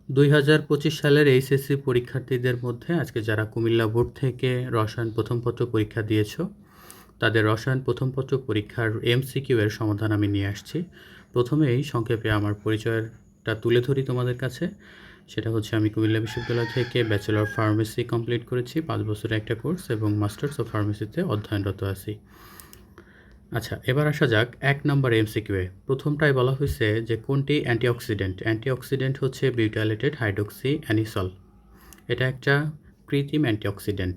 2025 সালের এইচএসসি পরীক্ষার্থীদের মধ্যে আজকে যারা কুমিল্লা বোর্ড থেকে রসায়ন প্রথম পত্র পরীক্ষা দিয়েছো, তাদের রসায়ন প্রথম পত্র পরীক্ষার এমসিকিউ এর সমাধান আমি নিয়ে আসছি। প্রথমেই সংক্ষেপে আমার পরিচয়টা তুলে ধরি তোমাদের কাছে। সেটা হচ্ছে আমি কুমিল্লা বিশ্ববিদ্যালয় থেকে ব্যাচেলর ফার্মেসি কমপ্লিট করেছি, 5 বছরের একটা কোর্স, এবং মাস্টার্স অফ ফার্মেসিতে অধ্যয়নরত আছি। আচ্ছা, এবার আসা যাক 1 নম্বর এমসিকিউয়ে। প্রথমটায় বলা হয়েছে যে কোনটি অ্যান্টিঅক্সিডেন্ট। অ্যান্টিঅক্সিডেন্ট হচ্ছে বিউটাইলেটেড হাইড্রোক্সি অ্যানিসল। এটা একটা কৃত্রিম অ্যান্টিঅক্সিডেন্ট।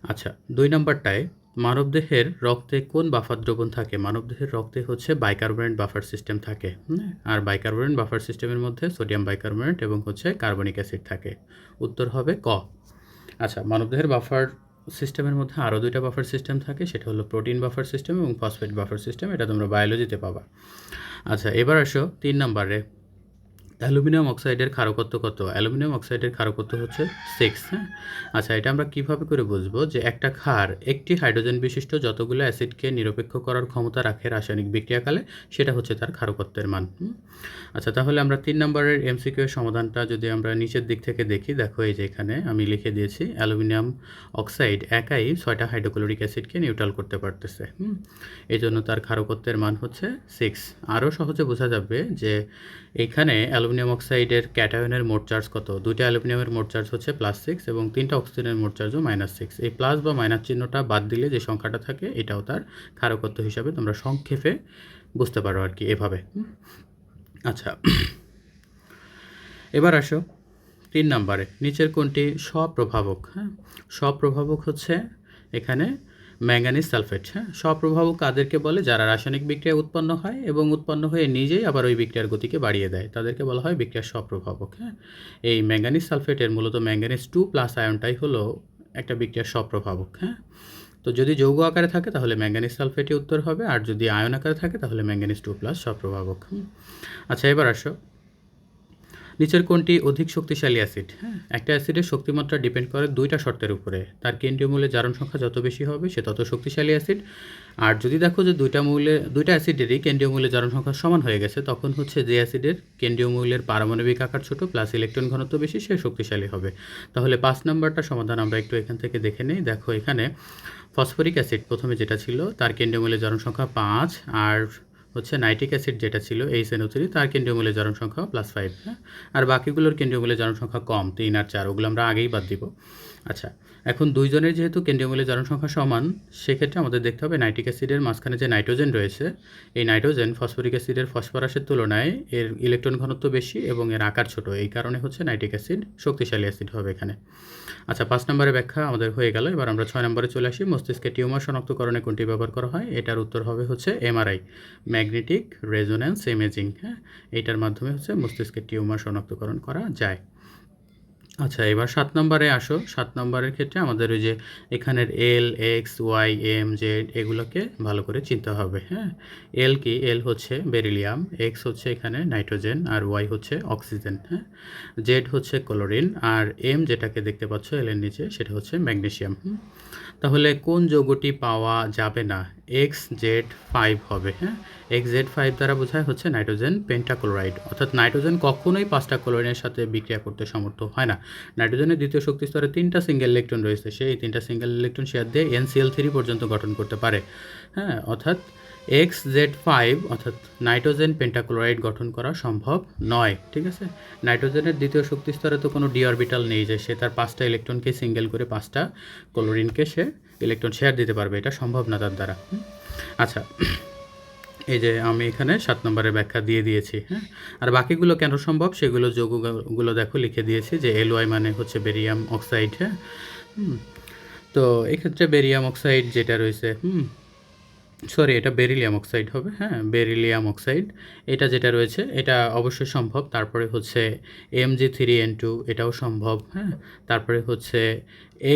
আচ্ছা, 2 নম্বরটায় মানবদেহের রক্তে কোন বাফার দ্রবণ থাকে? মানবদেহের রক্তে হচ্ছে বাইকার্বনেট বাফার সিস্টেম থাকে। আর বাইকার্বনেট বাফার সিস্টেমের মধ্যে সোডিয়াম বাইকার্বনেট এবং হচ্ছে কার্বনিক অ্যাসিড থাকে। উত্তর হবে ক। আচ্ছা, মানবদেহের বাফার সিস্টেমের মধ্যে আরও 2টা বাফার সিস্টেম থাকে, সেটা হলো প্রোটিন বাফার সিস্টেম এবং ফসফেট বাফার সিস্টেম। এটা তোমরা বায়োলজিতে পাবা। আচ্ছা, এবার আসো 3 নম্বরে। অ্যালুমিনিয়াম অক্সাইডের ক্ষারকত্ব কত? অ্যালুমিনিয়াম অক্সাইডের ক্ষারকত্ব হচ্ছে 6। হ্যাঁ, আচ্ছা, এটা আমরা কীভাবে করে বুঝবো যে একটা ক্ষার একটি হাইড্রোজেন বিশিষ্ট যতগুলো অ্যাসিডকে নিরপেক্ষ করার ক্ষমতা রাখে রাসায়নিক বিক্রিয়াকালে, সেটা হচ্ছে তার ক্ষারকত্বের মান। আচ্ছা, তাহলে আমরা 3 নম্বরের এমসিকিউ এর সমাধানটা যদি আমরা নিচের দিক থেকে দেখি, দেখো এই যে এখানে আমি লিখে দিয়েছি অ্যালুমিনিয়াম অক্সাইড একাই 6টা হাইড্রোক্লোরিক অ্যাসিডকে নিউট্রাল করতে পারতেছে। এই জন্য তার ক্ষারকত্বের মান হচ্ছে 6। আরও সহজে বোঝা যাবে যে এইখানে অ্যালুমিনিয়াম অক্সাইডের ক্যাটায়নের মোট চার্জ কত? 2টা অ্যালুমিনিয়ামের মোট চার্জ হচ্ছে +6 এবং 3টা অক্সিজেনের মোট চার্জও -6। এই প্লাস বা মাইনাস চিহ্নটা বাদ দিলে যে সংখ্যাটা থাকে এটাও তার ক্ষারকত্ব হিসাবে তোমরা সংক্ষেপে বুঝতে পারো আর কি, এভাবে। আচ্ছা, এবার আসো 3 নম্বরে। নিচের কোনটি স্বপ্রভাবক? হ্যাঁ, স্বপ্রভাবক হচ্ছে এখানে ম্যাঙ্গানিজ সালফেট। হ্যাঁ, স্বপ্রভাবক কাদেরকে বলে? যারা রাসায়নিক বিক্রিয়া উৎপন্ন হয় এবং উৎপন্ন হয়ে নিজেই আবার ওই বিক্রিয়ার গতিকে বাড়িয়ে দেয়, তাদেরকে বলা হয় বিক্রিয়ার স্বপ্রভাবক। হ্যাঁ, এই ম্যাঙ্গানিজ সালফেটের মূলত ম্যাঙ্গানিজ 2+ আয়নটাই হলো একটা বিক্রিয়ার স্বপ্রভাবক। হ্যাঁ, তো যদি যৌগ আকারে থাকে তাহলে ম্যাঙ্গানিজ সালফেটই উত্তর হবে, আর যদি আয়ন আকারে থাকে তাহলে ম্যাঙ্গানিজ 2+ স্বপ্রভাবক। আচ্ছা, এবার আসো নিচের কোনটি অধিক শক্তিশালী অ্যাসিড? হ্যাঁ, একটা অ্যাসিডের শক্তিমাত্রা ডিপেন্ড করে 2টা শর্তের উপরে। তার কেন্দ্রীয় মূলের জারণ সংখ্যা যত বেশি হবে সে তত শক্তিশালী অ্যাসিড। আর যদি দেখো যে 2টা অ্যাসিডেরই কেন্দ্রীয় মূলের জারণ সংখ্যা সমান হয়ে গেছে, তখন হচ্ছে যে অ্যাসিডের কেন্দ্রীয় মূলের পারমাণবিক আকার ছোট প্লাস ইলেকট্রন ঘনত্ব বেশি সে শক্তিশালী হবে। তাহলে 5 নম্বরটা সমাধান আমরা একটু এখান থেকে দেখে নেই। দেখো এখানে ফসফরিক অ্যাসিড প্রথমে যেটা ছিল তার কেন্দ্রীয় মূলের জারণ সংখ্যা 5, আর হচ্ছে নাইট্রিক অ্যাসিড যেটা ছিল HNO3 তার কেন্দ্রীয় মূলের জারণ সংখ্যা +5। হ্যাঁ, আর বাকিগুলোর কেন্দ্রীয় মূলের জারণ সংখ্যা কম, 3 আর 4, ওগুলো আমরা আগেই বাদ দিব। আচ্ছা, এখন দুইজনের যেহেতু কেন্দ্রীয় মূলের জারণ সংখ্যা সমান, সেক্ষেত্রে আমাদের দেখতে হবে নাইট্রিক অ্যাসিডের মাঝখানে যে নাইট্রোজেন রয়েছে, এই নাইট্রোজেন ফসফরিক অ্যাসিডের ফসফরাসের তুলনায় এর ইলেকট্রন ঘনত্ব বেশি এবং এর আকার ছোট, এই কারণে হচ্ছে নাইট্রিক অ্যাসিড শক্তিশালী অ্যাসিড হবে এখানে। আচ্ছা, 5 নম্বরের ব্যাখ্যা আমাদের হয়ে গেল। এবার আমরা 6 নম্বরে চলে আসি। মস্তিষ্কে টিউমার শনাক্তকরণে কোনটি ব্যবহার করা হয়? এটার উত্তর হবে হচ্ছে এমআরআই, ম্যাগনেটিক রেজোন্যান্স ইমেজিং। হ্যাঁ, এইটার মাধ্যমে হচ্ছে মস্তিষ্কের টিউমার শনাক্তকরণ করা যায়। আচ্ছা, এবার 7 নম্বরে আসো। 7 নম্বরের ক্ষেত্রে আমাদের ওই যে এখানের এল, এক্স, ওয়াই, এম, জেড এগুলোকে ভালো করে চিনতে হবে। হ্যাঁ, এল কি? এল হচ্ছে বেরিলিয়াম, এক্স হচ্ছে এখানে নাইট্রোজেন, আর ওয়াই হচ্ছে অক্সিজেন। হ্যাঁ, জেড হচ্ছে ক্লোরিন, আর এম যেটাকে দেখতে পাচ্ছ এলের নিচে সেটা হচ্ছে ম্যাগনেসিয়াম। তাহলে কোন যৌগটি পাওয়া যাবে না? XZ5 হবে। হ্যাঁ, XZ5 দ্বারা বোঝায় হচ্ছে নাইট্রোজেন পেন্টাক্লোরাইড, অর্থাৎ নাইট্রোজেন কখনোই 5টা ক্লোরিনের সাথে বিক্রিয়া করতে সমর্থ হয় না। নাইট্রোজেনের দ্বিতীয় শক্তি স্তরে 3টা সিঙ্গেল ইলেকট্রন রয়েছে, সেই 3টা সিঙ্গেল ইলেকট্রন শেয়ার দিয়ে NCl3 পর্যন্ত গঠন করতে পারে। হ্যাঁ, অর্থাৎ XZ5 অর্থাৎ নাইট্রোজেন পেন্টাক্লোরাইড গঠন করা সম্ভব নয়। ঠিক আছে, নাইট্রোজেনের দ্বিতীয় শক্তি স্তরে তো কোনো ডি অরবিটাল নেই যে সে তার 5টা ইলেকট্রনকে সিঙ্গেল করে 5টা ক্লোরিনকে সে ইলেকট্রন শেয়ার দিতে পারবে, এটা সম্ভব না তার দ্বারা। আচ্ছা, এই যে আমি এখানে 7 নম্বরের ব্যাখ্যা দিয়ে দিয়েছি। হ্যাঁ, আর বাকিগুলো কেন সম্ভব সেগুলো যৌগগুলো দেখো লিখে দিয়েছি, যে LY মানে হচ্ছে বেরিয়াম অক্সাইড। হ্যাঁ, তো এক্ষেত্রে বেরিয়াম অক্সাইড যেটা রয়েছে, সরি, এটা বেরিলিয়াম অক্সাইড হবে। হ্যাঁ, বেরিলিয়াম অক্সাইড এটা যেটা রয়েছে এটা অবশ্যই সম্ভব। তারপরে হচ্ছে Mg3N2 এটাও সম্ভব। হ্যাঁ, তারপরে হচ্ছে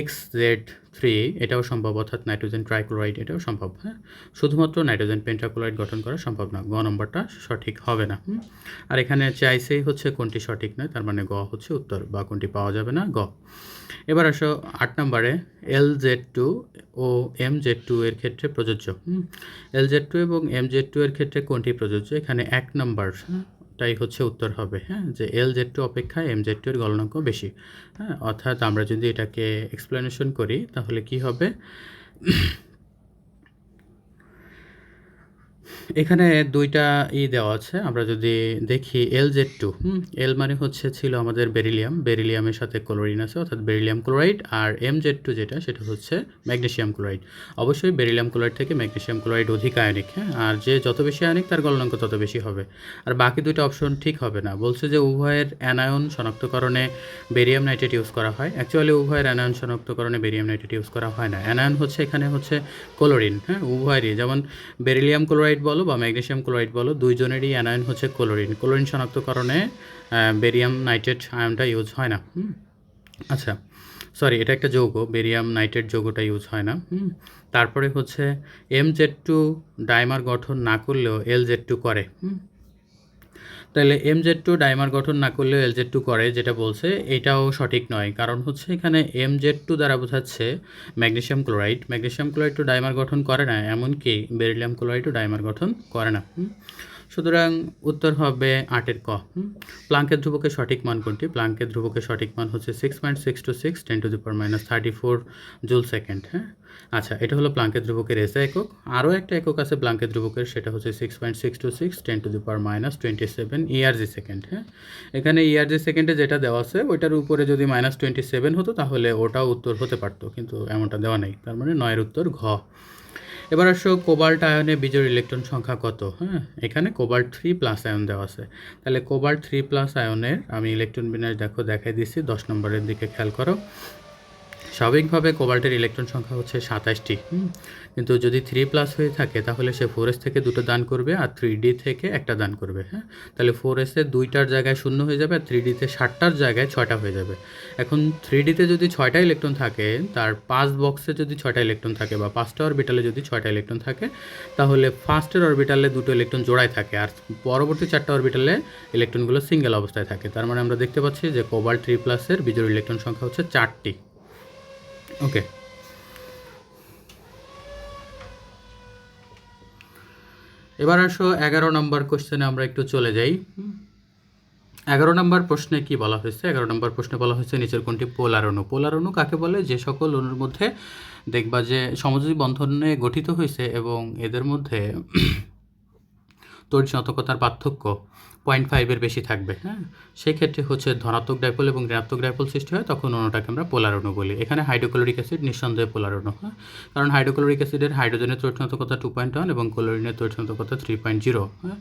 XZ3 এটাও সম্ভব, অর্থাৎ নাইট্রোজেন ট্রাইক্লোরাইড এটাও সম্ভব। হ্যাঁ, শুধুমাত্র নাইট্রোজেন পেন্টাক্লোরাইড গঠন করা সম্ভব না। গ নম্বরটা সঠিক হবে না। আর এখানে চাইছেই হচ্ছে কোনটি সঠিক নয়, তার মানে গ হচ্ছে উত্তর, বা কোনটি পাওয়া যাবে না, গ। এবার আসো 8 নম্বরে। LZ2 ও MZ2 এর ক্ষেত্রে প্রযোজ্য। LZ2 এবং MZ2 এর ক্ষেত্রে কোনটি প্রযোজ্য? এখানে 1 নম্বর টাই হচ্ছে উত্তর হবে, হ্যাঁ, যে LZ2 অপেক্ষা MZ2 এর গলনাঙ্ক বেশি, হ্যাঁ। অর্থাৎ আমরা যদি এটাকে এক্সপ্লেনেশন করি তাহলে কি হবে, এখানে দুইটা দেওয়া আছে। আমরা যদি দেখি LZ2, এল মানে হচ্ছে ছিল আমাদের বেরিলিয়াম, বেরিলিয়ামের সাথে ক্লোরিন আছে অর্থাৎ বেরিলিয়াম ক্লোরাইড, আর MZ2 যেটা সেটা হচ্ছে ম্যাগনেসিয়াম ক্লোরাইড। অবশ্যই বেরিলিয়াম ক্লোরাইড থেকে ম্যাগনেসিয়াম ক্লোরাইড অধিক আয়নিক, হ্যাঁ, আর যে যত বেশি আয়নিক তার গলনাঙ্ক তত বেশি হবে। আর বাকি দুইটা অপশন ঠিক হবে না, বলছে যে উভয়ের অ্যানায়ন শনাক্তকরণে বেরিয়াম নাইট্রেট ইউজ করা হয়। অ্যাকচুয়ালি উভয়ের অ্যানায়ন শনাক্তকরণে বেরিয়াম নাইট্রেট ইউজ করা হয় না। অ্যানায়ন হচ্ছে এখানে হচ্ছে ক্লোরিন, হ্যাঁ, উভয়েরই, যেমন বেরিলিয়াম ক্লোরাইড বলো বা ম্যাগনেসিয়াম ক্লোরাইড বলো, দুইজনেরই অ্যানায়ন হচ্ছে ক্লোরিন। ক্লোরিন শনাক্তকরণে বেরিয়াম নাইট্রেট আয়নটা ইউজ হয় না। আচ্ছা, সরি, এটা একটা যৌগ, বেরিয়াম নাইট্রেট যৌগটা ইউজ হয় না। তারপরে হচ্ছে MZ2 ডাইমার গঠন না করলেও LZ2 করে। তাহলে MZ2 ডাইমার গঠন না করলেও LZ2 করে যেটা বলছে, এটাও সঠিক নয়। কারণ হচ্ছে এখানে MZ2 দ্বারা বোঝাচ্ছে ম্যাগনেসিয়াম ক্লোরাইড। ম্যাগনেসিয়াম ক্লোরাইড তো ডাইমার গঠন করে না, এমনকি বেরিলিয়াম ক্লোরাইডও ডাইমার গঠন করে না। সুতরাং উত্তর হবে 8-এর ক। প্লাঙ্কের ধ্রুবকের সঠিক মান কোনটি? প্লাঙ্কের ধ্রুবকের সঠিক মান হচ্ছে 6.626 10⁻³ জুল সেকেন্ড, হ্যাঁ। আচ্ছা, এটা হলো প্লাঙ্কের ধ্রুবকের এসআই একক। আরও একটা একক আছে প্লাঙ্কের ধ্রুবকের, সেটা হচ্ছে 6.626 10⁻27 ERG সেকেন্ড, হ্যাঁ। এখানে ERG সেকেন্ডে যেটা দেওয়া আছে ওইটার উপরে যদি -27 হতো তাহলে ওটাও উত্তর হতে পারতো, কিন্তু এমনটা দেওয়া নেই, তার মানে 9-এর উত্তর ঘ। এবার আসো কোবাল্ট আয়নে বিজোড় ইলেকট্রন সংখ্যা কত, হ্যাঁ। এখানে কোবাল্ট 3+ আয়ন দেওয়া আছে। তাহলে কোবাল্ট 3+ আয়নের আমি ইলেকট্রন বিন্যাস দেখাই দিচ্ছি, 10 নম্বরের দিকে খেয়াল করো। স্বাভাবিকভাবে কোবাল্টের ইলেকট্রন সংখ্যা হচ্ছে 27টি, কিন্তু যদি 3+ হয়ে থাকে তাহলে সে 4s থেকে দুটো দান করবে আর 3d থেকে একটা দান করবে, হ্যাঁ। তাহলে 4s-এ 2টার জায়গায় 0 হয়ে যাবে আর 3d-তে 7টার জায়গায় 6টা হয়ে যাবে। এখন 3d-তে যদি 6টা ইলেকট্রন থাকে, তার 5 বক্সে যদি 6টা ইলেকট্রন থাকে বা 5টা অরবিটালে যদি 6টা ইলেকট্রন থাকে, তাহলে ফার্স্টের অরবিটালে দুটো ইলেকট্রন জোড়ায় থাকে আর পরবর্তী 4টা অরবিটালে ইলেকট্রনগুলো সিঙ্গেল অবস্থায় থাকে। তার মানে আমরা দেখতে পাচ্ছি যে কোবাল্ট 3+-এর বিজোড় ইলেকট্রন সংখ্যা হচ্ছে 4টি। ওকে, এবার আসো 11 নম্বর কোশ্চেনে আমরা একটু চলে যাই। 11 নম্বর প্রশ্নে কি বলা হয়েছে? 11 নম্বর প্রশ্নে বলা হয়েছে নিচের কোনটি পোলার অণু? পোলার অণু কাকে বলে? যে সকল অণুর মধ্যে দেখবা যে সমযোজী বন্ধনে গঠিত হয়েছে এবং এদের মধ্যে তড়িৎ স্নাতকতার পার্থক্য 0.5-এর বেশি থাকবে, হ্যাঁ। সেই ক্ষেত্রে হচ্ছে ধনাত্মক ডাইপোল এবং ঋণাত্মক ডাইপোল সৃষ্টি হয়, তখন অণুটাকে আমরা পোলার অণু বলি। এখানে হাইড্রোক্লোরিক অ্যাসিড নিঃসন্দেহে পোলার অণু, হ্যাঁ, কারণ হাইড্রোক্লোরিক অ্যাসিডের হাইড্রোজেনের তড়িৎ স্নাতকতা 2.1 এবং ক্লোরিনের তড়িৎ স্নাতকতা 3.0, হ্যাঁ।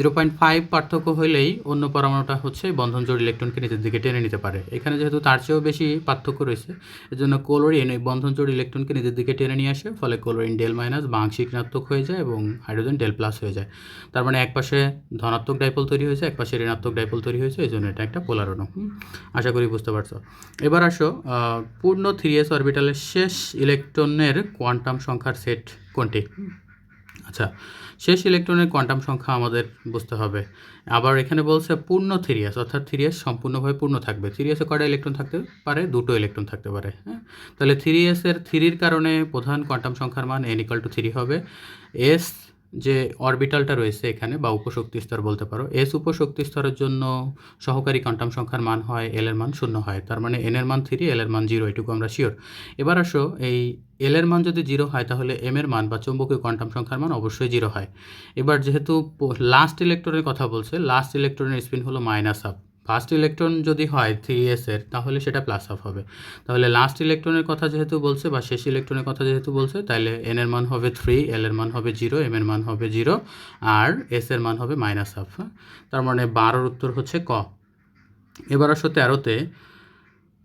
0.5 পার্থক্য হলেই অন্য পরমাণুটা হচ্ছে বন্ধন জোড় ইলেকট্রনকে নিজের দিকে টেনে নিতে পারে। এখানে যেহেতু তার চেয়েও বেশি পার্থক্য রয়েছে, এজন্য ক্লোরিন এই বন্ধন জোড় ইলেকট্রনকে নিজের দিকে টেনে নিয়ে আসে, ফলে ক্লোরিন ডেল মাইনাস বা আংশিক ঋণাত্মক হয়ে যায় এবং হাইড্রোজেন ডেল প্লাস হয়ে যায়। তার মানে একপাশে ধনাত্মক ডাইপোল তৈরি হয়েছে, একপাশে ঋণাত্মক ডাইপোল তৈরি হয়েছে, এই জন্য এটা একটা পোলার অণু। আশা করি বুঝতে পারছো। এবার আসো পূর্ণ 3s অরবিটালের শেষ ইলেকট্রনের কোয়ান্টাম সংখ্যার সেট কোনটি? আচ্ছা, শেষ ইলেকট্রনের কোয়ান্টাম সংখ্যা আমাদের বুঝতে হবে। আবার এখানে বলছে পূর্ণ 3s, অর্থাৎ 3s সম্পূর্ণভাবে পূর্ণ থাকবে। 3s-এ কয়টা ইলেকট্রন থাকতে পারে? দুটো ইলেকট্রন থাকতে পারে, হ্যাঁ। তাহলে 3s-এর 3-র কারণে প্রধান কোয়ান্টাম সংখ্যার মান n=3 হবে। s যে অরবিটালটা রয়েছে এখানে বা উপশক্তি স্তর বলতে পারো, এস উপশক্তি স্তরের জন্য সহকারী কোয়ান্টাম সংখ্যার মান হয় এল এর মান 0 হয়, তার মানে এন এর মান 3, এল এর মান 0, এটুকু আমরা শিওর। এবার আসো, এই এল এর মান যদি 0 হয় তাহলে এম এর মান বা চৌম্বকীয় কোয়ান্টাম সংখ্যার মান অবশ্যই 0 হয়। এবার যেহেতু লাস্ট ইলেকট্রনের কথা বলছে, লাস্ট ইলেকট্রনের স্পিন হলো -1/2। ফার্স্ট ইলেকট্রন যদি হয় 3s-এর তাহলে সেটা +1/2 হবে। তাহলে লাস্ট ইলেকট্রনের কথা যেহেতু বলছে বা শেষ ইলেকট্রনের কথা যেহেতু বলছে, তাহলে n এর মান হবে 3, l এর মান হবে 0, m এর মান হবে 0 আর s এর মান হবে -1/2। তার মানে 12-র উত্তর হচ্ছে ক। এবার আসো 13-তে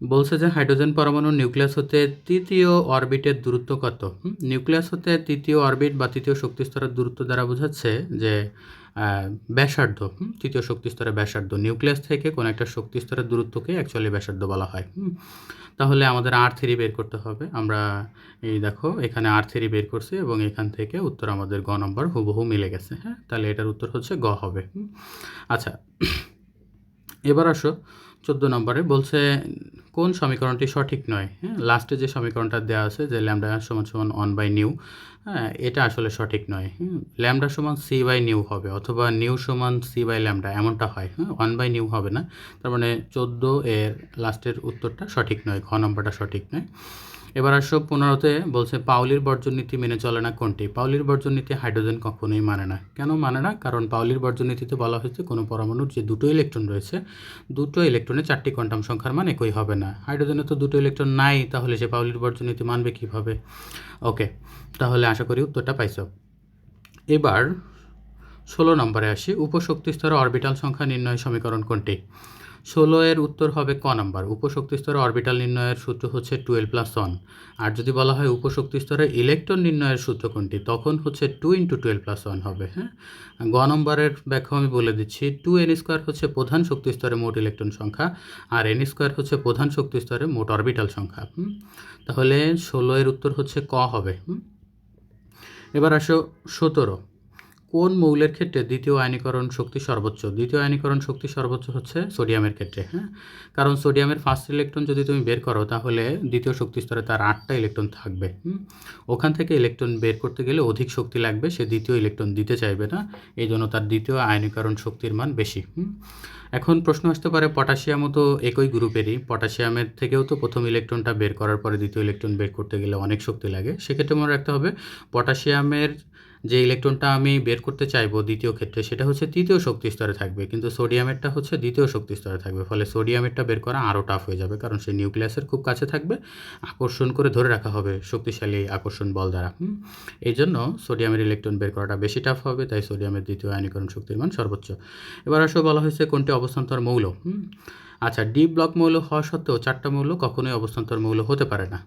বলছে যে হাইড্রোজেন পরমাণুর নিউক্লিয়াস হতে তৃতীয় অরবিটের দূরত্ব কত? নিউক্লিয়াস হতে তৃতীয় অরবিট বা তৃতীয় শক্তি স্তরের দূরত্ব দ্বারা বোঝাচ্ছে যে ব্যাসার্ধ, তৃতীয় শক্তি স্তরের ব্যাসার্ধ। নিউক্লিয়াস থেকে কোনো একটা শক্তি স্তরের দূরত্বকে অ্যাকচুয়ালি ব্যাসার্ধ বলা হয়। তাহলে আমাদের R3 বের করতে হবে। আমরা এই দেখো এখানে R3 বের করছি এবং এখান থেকে উত্তর আমাদের গ নম্বর হুবহু মিলে গেছে, হ্যাঁ। তাহলে এটার উত্তর হচ্ছে গ হবে। আচ্ছা, এবার আসো 14 নম্বরে বলছে কোন সমীকরণটি সঠিক নয়। হ্যাঁ, লাস্টে যে সমীকরণটা দেওয়া আছে যে ল্যামডা সমান সমান 1/নিউ, হ্যাঁ এটা আসলে সঠিক নয়। ল্যামডা সমান c/নিউ হবে, অথবা নিউ সমান c/ল্যামডা, এমনটা হয়। হ্যাঁ, 1/নিউ হবে না। তার মানে 14 এর লাস্টের উত্তরটা সঠিক নয়, ঘ নম্বরটা সঠিক নয়। এবার আসো 15তে বলছে পাউলির বর্জন নীতি মেনে চলে না কোনটি। পাউলির বর্জন নীতি হাইড্রোজেন কখনোই মানে না। কেন মানে না? কারণ পাউলির বর্জন নীতিতে বলা হয়েছে কোনো পরমাণুর যে দুটো ইলেকট্রন রয়েছে, দুটো ইলেকট্রনে 4টি কোয়ান্টাম সংখ্যার মান একই হবে না। হাইড্রোজেনে তো দুটো ইলেকট্রন নাই, তাহলে সে পাউলির বর্জন নীতি মানবে কীভাবে? ওকে, তাহলে আশা করি উত্তরটা পাইছো। এবার 16 নম্বরে আসি, উপশক্তি স্তরে অরবিটাল সংখ্যা নির্ণয় সমীকরণ কোনটি? 16 এর উত্তর হবে ক নাম্বার। উপশক্তি স্তরে অরবিটাল নির্ণয়ের সূত্র হচ্ছে 12+1। আর যদি বলা হয় উপশক্তি স্তরে ইলেকট্রন নির্ণয়ের সূত্র কোনটি, তখন হচ্ছে 2 × 12+1 হবে। হ্যাঁ, গ নম্বরের ব্যাখ্যা আমি বলে দিচ্ছি। 2n² হচ্ছে প্রধান শক্তি স্তরে মোট ইলেকট্রন সংখ্যা, আর n² হচ্ছে প্রধান শক্তি স্তরে মোট অরবিটাল সংখ্যা। তাহলে 16 এর উত্তর হচ্ছে ক হবে। এবার আসো 17। কোন মৌলের ক্ষেত্রে দ্বিতীয় আয়নীকরণ শক্তি সর্বোচ্চ? দ্বিতীয় আয়নীকরণ শক্তি সর্বোচ্চ হচ্ছে সোডিয়ামের ক্ষেত্রে। হ্যাঁ, কারণ সোডিয়ামের ফার্স্ট ইলেকট্রন যদি তুমি বের করো, তাহলে দ্বিতীয় শক্তি স্তরে তার 8টা ইলেকট্রন থাকবে। ওখান থেকে ইলেকট্রন বের করতে গেলে অধিক শক্তি লাগবে, সে দ্বিতীয় ইলেকট্রন দিতে চাইবে না, এই জন্য তার দ্বিতীয় আয়নীকরণ শক্তির মান বেশি। এখন প্রশ্ন আসতে পারে, পটাশিয়ামও তো একই গ্রুপেরই, পটাশিয়ামের থেকেও তো প্রথম ইলেকট্রনটা বের করার পরে দ্বিতীয় ইলেকট্রন বের করতে গেলে অনেক শক্তি লাগে। সেক্ষেত্রে মনে রাখতে হবে পটাশিয়ামের যে ইলেকট্রনটা আমি বের করতে চাইবো দ্বিতীয় ক্ষেত্রে, সেটা হচ্ছে তৃতীয় শক্তি স্তরে থাকবে, কিন্তু সোডিয়ামেরটা হচ্ছে দ্বিতীয় শক্তি স্তরে থাকবে। ফলে সোডিয়ামেরটা বের করা আরও টাফ হয়ে যাবে, কারণ সে নিউক্লিয়াসের খুব কাছে থাকবে, আকর্ষণ করে ধরে রাখা হবে শক্তিশালী আকর্ষণ বল দ্বারা। এই জন্য সোডিয়ামের ইলেকট্রন বের করাটা বেশি টাফ হবে, তাই সোডিয়ামের দ্বিতীয় আয়নীকরণ শক্তির মান সর্বোচ্চ। এবার আসলে বলা হয়েছে কোনটি অবস্থান্তর মৌল। আচ্ছা, ডি ব্লক মৌল হওয়া সত্ত্বেও 4টা মৌল কখনোই অবস্থান্তর মৌল হতে পারে না,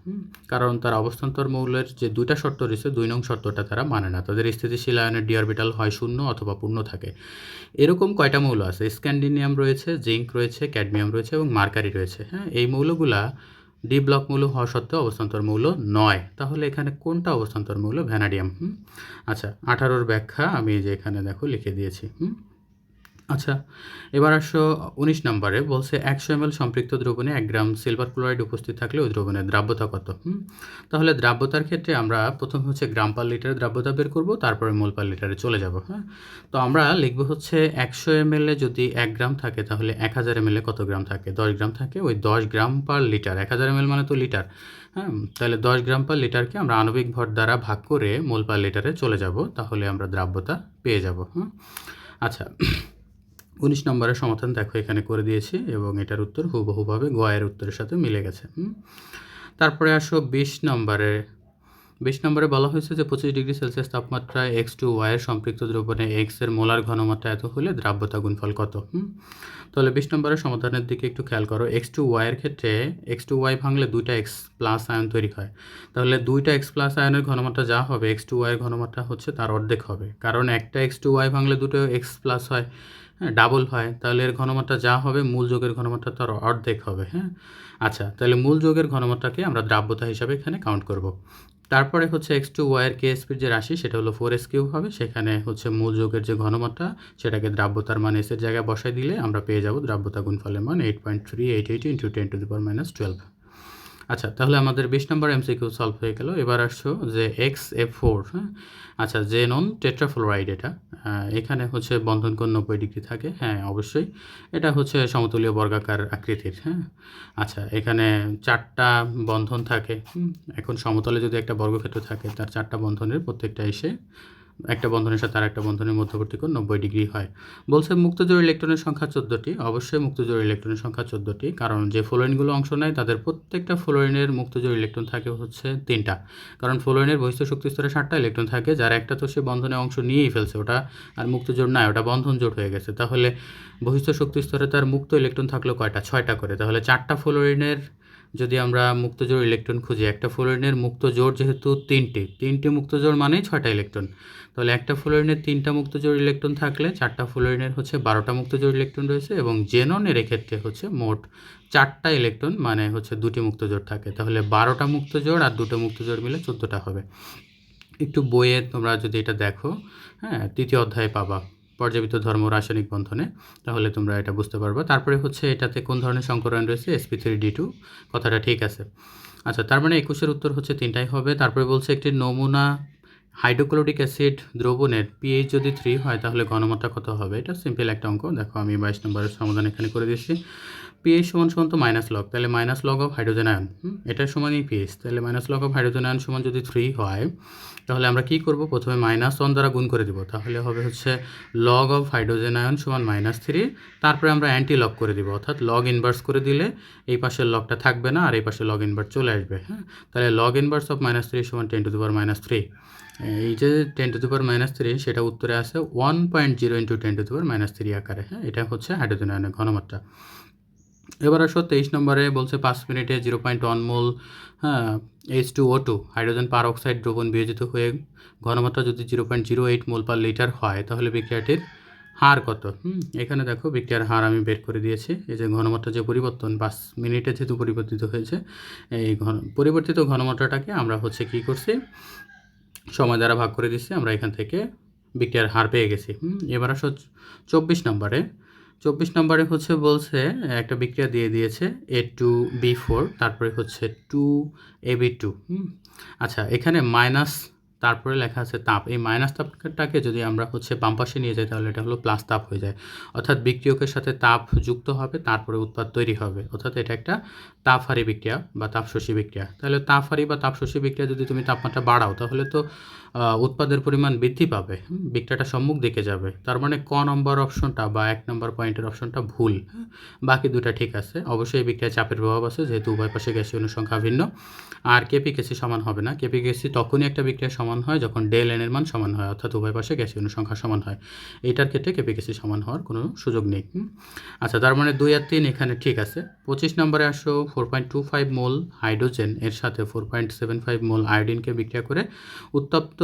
কারণ তার অবস্থান্তর মৌলের যে 2টা শর্ত রয়েছে, 2 নং শর্তটা তারা মানে না। তাদের স্থিতিশীল আয়নের ডি অরবিটাল হয় 0 অথবা পূর্ণ থাকে। এরকম কয়টা মৌল আছে? স্ক্যান্ডিনিয়াম রয়েছে, জিঙ্ক রয়েছে, ক্যাডমিয়াম রয়েছে এবং মার্কারি রয়েছে। হ্যাঁ, এই মৌলগুলা ডি ব্লক মৌল হওয়া সত্ত্বেও অবস্থান্তর মৌল নয়। তাহলে এখানে কোনটা অবস্থান্তর মৌল? ভ্যানাডিয়াম। আচ্ছা, 18-র ব্যাখ্যা আমি যে এখানে দেখো লিখে দিয়েছি। আচ্ছা, এবার আসো 19 নম্বরে বলছে 100 ml সম্পৃক্ত দ্রবণে 1 গ্রাম সিলভার ক্লোরাইড উপস্থিত থাকলে ওই দ্রবণের দ্রাব্যতা কত? তাহলে দ্রাব্যতার ক্ষেত্রে আমরা প্রথম হচ্ছে গ্রাম পার লিটারে দ্রাব্যতা বের করব, তারপরে মোল পার লিটারে চলে যাব। হ্যাঁ, তো আমরা লিখব হচ্ছে 100 ml যদি 1 গ্রাম থাকে, তাহলে 1000 ml কত গ্রাম থাকে? 10 গ্রাম থাকে। ওই 10 গ্রাম পার লিটার, 1000 ml মানে তো লিটার। হ্যাঁ, তাহলে 10 গ্রাম পার লিটারকে আমরা আণবিক ভর দ্বারা ভাগ করে মোল পার লিটারে চলে যাব, তাহলে আমরা দ্রাব্যতা পেয়ে যাব। আচ্ছা, 19 নম্বরের সমাধান দেখো এখানে করে দিয়েছি, এবং এটার উত্তর হুবহুভাবে গয়ের উত্তরের সাথে মিলে গেছে। তারপরে আসো 20 নম্বরে। 20 নম্বরে বলা হয়েছে যে 25 ডিগ্রি সেলসিয়াস তাপমাত্রায় X2Y এর সম্পৃক্ত দ্রবণে X এর মোলার ঘনমাত্রা এত হলে দ্রাব্যতা গুণফল কত? তাহলে 20 নম্বরের সমাধানের দিকে একটু খেয়াল করো। X2Y এর ক্ষেত্রে X2Y ভাঙলে 2টা X প্লাস আয়ন তৈরি হয়, তাহলে 2টা X প্লাস আয়নের ঘনমাত্রা যা হবে, X2Y এর ঘনমাত্রা হচ্ছে তার অর্ধেক হবে, কারণ একটা X2Y ভাঙলে 2টো X প্লাস হয়, হ্যাঁ ডাবল হয়, তাহলে এর ঘনমাত্রা যা হবে মূল যোগের ঘনমাত্রা তার অর্ধেক হবে। হ্যাঁ, আচ্ছা, তাহলে মূল যোগের ঘনমাত্রাকে আমরা দ্রাব্যতা হিসাবে এখানে কাউন্ট করব। তারপরে হচ্ছে X2Y এর KSP যে রাশি, সেটা হলো 4s³ হবে। সেখানে হচ্ছে মূল যোগের যে ঘনমাত্রা, সেটাকে দ্রাব্যতার মান s এর জায়গায় বসাই দিলে আমরা পেয়ে যাব দ্রাব্যতা গুণফলের মান 8.388 × 10⁻12। আচ্ছা, তাহলে আমাদের 20 নম্বর MCQ সলভ হয়ে গেল। এবার আসছো যে XF4। হ্যাঁ, আচ্ছা, জেনন টেট্রাফ্লোরাইড, এটা এখানে হচ্ছে বন্ধন কোণ 90 ডিগ্রি থাকে। হ্যাঁ, অবশ্যই এটা হচ্ছে সমতুলীয় বর্গাকার আকৃতির। হ্যাঁ, আচ্ছা, এখানে 4টা বন্ধন থাকে। এখন সমতলে যদি একটা বর্গক্ষেত্র থাকে, তার 4টা বন্ধনের প্রত্যেকটা এসে একটা বন্ধনের সাথে আর একটা বন্ধনের মধ্যবর্তী কোণ 90 ডিগ্রি হয়। বলছে মুক্তজোড় ইলেকট্রনের সংখ্যা 14টি। অবশ্যই মুক্তজোড় ইলেকট্রনের সংখ্যা 14টি, কারণ যে ফ্লোরিনগুলো অংশ নেয় তাদের প্রত্যেকটা ফ্লোরিনের মুক্তজোড় ইলেকট্রন থাকে হচ্ছে 3টা, কারণ ফ্লোরিনের বহিস্থ শক্তি স্তরে 7টা ইলেকট্রন থাকে, যার একটা তো সে বন্ধনে অংশ নিয়েই ফেলছে, ওটা আর মুক্তজোড় নয়, ওটা বন্ধন জোড় হয়ে গেছে। তাহলে বহিস্থ শক্তি স্তরে তার মুক্ত ইলেকট্রন থাকলো কয়টা? 6টা করে। তাহলে 4টা ফ্লোরিনের যদি আমরা মুক্তজোড় ইলেকট্রন খুঁজি, একটা ফ্লোরিনের মুক্তজোড় যেহেতু 3টে মুক্তজোড় মানেই 6টা ইলেকট্রন, তাহলে একটা ফ্লোরিনের 3টা মুক্তজোড় ইলেকট্রন থাকলে 4টা ফ্লোরিনের হচ্ছে 12টা মুক্তজোড় ইলেকট্রন রয়েছে, এবং জেননের এক্ষেত্রে হচ্ছে মোট 4টা ইলেকট্রন, মানে হচ্ছে 2টি মুক্তজোড় থাকে। তাহলে 12টা মুক্তজোড় আর 2টো মুক্তজোড় মিলে 14টা হবে। একটু বইয়ে তোমরা যদি এটা দেখো, হ্যাঁ, 3য় অধ্যায়ে পাবা পর্যাবৃত্ত ধর্ম রাসায়নিক বন্ধনে, তাহলে তোমরা এটা বুঝতে পারবে। তারপরে হচ্ছে এটাতে কোন ধরনের সংকরায়ন রয়েছে, sp3d2, কথাটা ঠিক আছে। আচ্ছা, তার মানে 21-এর উত্তর হচ্ছে 3টাই হবে। তারপরে বলছে একটি নমুনা হাইড্রোক্লোরিক অ্যাসিড দ্রবণের পিএইচ যদি 3 হয় তাহলে ঘনমাত্রা কত হবে। এটা সিম্পল একটা অঙ্ক। দেখো আমি 22 নম্বরের সমাধান এখানে করে দিয়েছি। পিএইচ সমান তো মাইনাস লগ, তাহলে minus log of hydrogen ion, এটার সমানই পিএইচ, তাহলে minus log of hydrogen ion সমান যদি 3 হয় তাহলে আমরা কী করব, প্রথমে -1 দ্বারা গুণ করে দিব, তাহলে হবে হচ্ছে লগ অফ হাইড্রোজেন আয়ন সমান -3, তারপরে আমরা অ্যান্টি লগ করে দিব, অর্থাৎ লগ ইনভার্স করে দিলে এই পাশের লগটা থাকবে না আর এই পাশে লগ ইনভার্স চলে আসবে। হ্যাঁ, তাহলে লগ ইনভার্স অফ -3 সমান 10⁻³ এই যে 10⁻³ সেটা উত্তরে আছে 1.0 × 10⁻³ আকারে। হ্যাঁ, এটা হচ্ছে হাইড্রোজেন আয়নের ঘনমাত্রা। এবার আসো 23 নম্বরে বলছে 5 মিনিটে 0.1 মোল H2O2 হাইড্রোজেন পার অক্সাইড দ্রবণ বিয়োজিত হয়ে ঘনমাত্রা যদি 0.08 মোল পার লিটার হয় তাহলে বিক্রিয়াটির হার কত। এখানে দেখো বিক্রিয়ার হার আমি বের করে দিয়েছি। এই যে ঘনমাত্রা যে পরিবর্তন 5 মিনিটে যেহেতু পরিবর্তিত হয়েছে, এই পরিবর্তিত ঘনমাত্রাটাকে আমরা হচ্ছে কী করছি, সময় দ্বারা ভাগ করে দিচ্ছি, আমরা এখান থেকে বিক্রিয়ার হার পেয়ে গেছি। এবার আসো 24 নম্বরে হচ্ছে বলছে একটা বিক্রিয়া দিয়ে দিয়েছে A2B4, তারপরে হচ্ছে 2AB2। আচ্ছা, এখানে মাইনাস তারপরে লেখা আছে তাপ। এই মাইনাস তাপটাকে যদি আমরা হচ্ছে বাম পাশে নিয়ে যাই তাহলে এটা হলো প্লাস তাপ হয়ে যায়, অর্থাৎ বিক্রিয়কের সাথে তাপ যুক্ত হবে, তারপরে উৎপাদ তৈরি হবে, অর্থাৎ এটা একটা তাপহারী বিক্রিয়া বা তাপশোষী বিক্রিয়া। তাহলে তাপহারী বা তাপশোষী বিক্রিয়া যদি তুমি তাপমাত্রা বাড়াও তাহলে তো উৎপাদের পরিমাণ বৃদ্ধি পাবে, বিক্রিয়াটা সম্মুখ দিকে যাবে। তার মানে ক নম্বর অপশনটা বা 1 নম্বর পয়েন্টের অপশনটা ভুল, বাকি দুটা ঠিক আছে। অবশ্যই বিক্রিয়ায় চাপের প্রভাব আছে যেহেতু উভয় পাশে গ্যাসীয় অনুসংখ্যা ভিন্ন। আর কেপিকেসি সমান হবে না, কেপিকেসি তখনই একটা বিক্রিয়া সমান হয় যখন ডেল এন এর মান সমান হয়, অর্থাৎ উভয় পাশে গ্যাসীয় অনুসংখ্যা সমান হয়। এইটার ক্ষেত্রে কেপিকেসি সমান হওয়ার কোনো সুযোগ নেই। আচ্ছা, তার মানে 2 আর 3 এখানে ঠিক আছে। 25 নম্বরে আসো 4.25 মোল হাইড্রোজেন এর সাথে 4.75 মোল আয়োডিনকে বিক্রিয়া করে উত্তপ্ত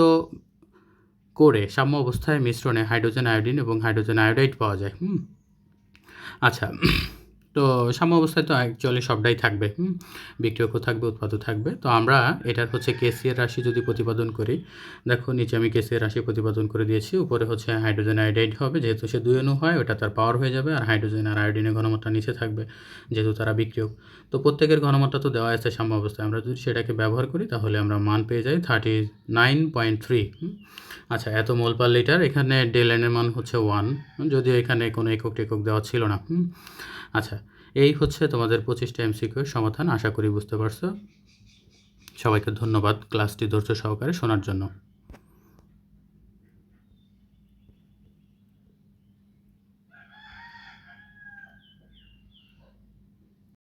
করে সাম্য অবস্থায় মিশ্রণে হাইড্রোজেন আয়োডিন এবং হাইড্রোজেন আয়োডাইড পাওয়া যায়। আচ্ছা, তো সাম্য অবস্থায় তো অ্যাকচুয়ালি সবটাই থাকবে, বিক্রিয়কও থাকবে, উৎপাদও থাকবে। তো আমরা এটার হচ্ছে কেসি এর রাশি যদি প্রতিপাদন করি, দেখো নিচে আমি কেসি এর রাশি প্রতিপাদন করে দিয়েছি, উপরে হচ্ছে হাইড্রোজেন আয়োডাইড হবে, যেহেতু সে 2 অণু হয় ওটা তার পাওয়ার হয়ে যাবে, আর হাইড্রোজেন আর আয়োডিনের ঘনমাত্রা নিচে থাকবে যেহেতু তারা বিক্রিয়ক। তো প্রত্যেকের ঘনমাত্রা তো দেওয়া আছে সাম্য অবস্থায়, আমরা যদি সেটাকে ব্যবহার করি তাহলে আমরা মান পেয়ে যাই 39.3। আচ্ছা, এত মোল পার লিটার। এখানে ডেল এন এর মান হচ্ছে 1, যদিও এখানে কোনো একক টেকক দেওয়া ছিল না। আচ্ছা, এই হচ্ছে তোমাদের 25টা এমসিকিউ এর সমাধান। আশা করি বুঝতে পারছো। সবাইকে ধন্যবাদ ক্লাসটি ধৈর্য সহকারে শোনার জন্য।